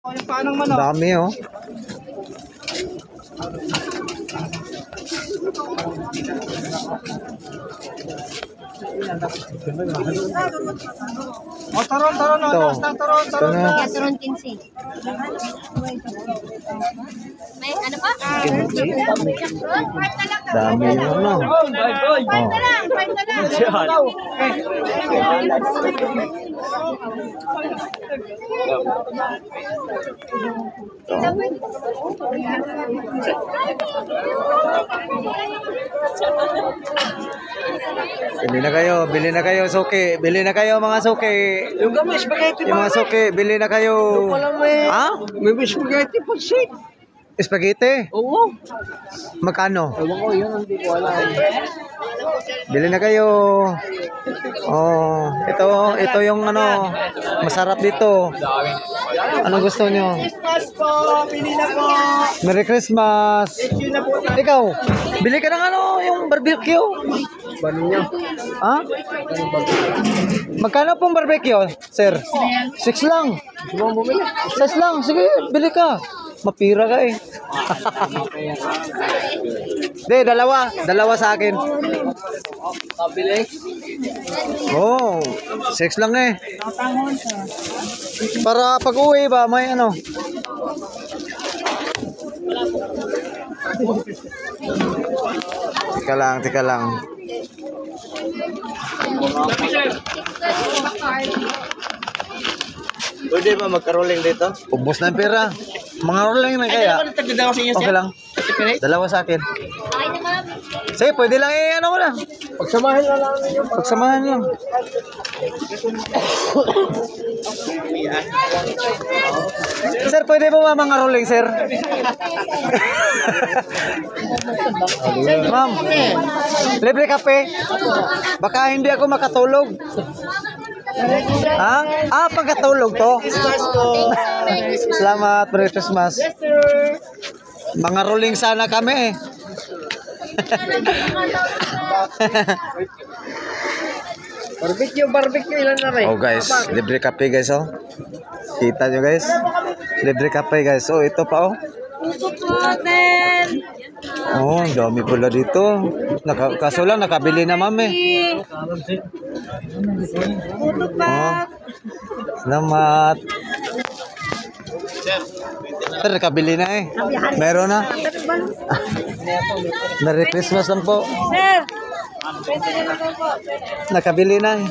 Dami oh. Turon 15. May ano pa? Dami yung ano. Bili na kayo, suki. Bili na kayo mga suki. Yung kami, spaghetti Yung mga suki, bili na kayo. Ha? May spaghetti po shit. Spaghetti? Oo. Magkano? Ewan ko, yun hindi ko alam. Bili na kayo. Oh, ito yung ano, masarap dito. Ano gusto nyo? Christmas po, pili na po. Merry Christmas. Ikaw, bili ka ng ano, yung barbecue. Bano niya? Ha? Magkano pong barbecue, sir? 6 lang. 6 lang. Sige, bili ka. Mapira ka eh. Hindi, dalawa sa akin. Kabili? Oh, 6 lang eh. Para pag uwi ba, may ano. Teka lang. Pwede ba magka-rolling dito? Ubos na yung pera. Mga rolling na kaya. Okay lang. Dalawa sa akin. Sige, pwede lang eh, ano ko lang. Pagsamahin na lang ninyo. Pagsamahan lang. Sir, pwede po ba mga rolling, sir? Ma'am, libre kape. Baka hindi ako makatulog. Ha? Pagkatulog to? Salamat, Merry Christmas. Mga rolling sana kami. Barbecue ilan na rin. Oh guys, libre kape guys oh. Kita nyo guys. Libre kape guys. Oh, ito pa oh. Oh, ang dami pala dito. Kaso lang nakabili na mami. Oh. Salamat. Sir, nakabili na eh. Meron na. Merry Christmas lang po. Sir! Nakabili na eh.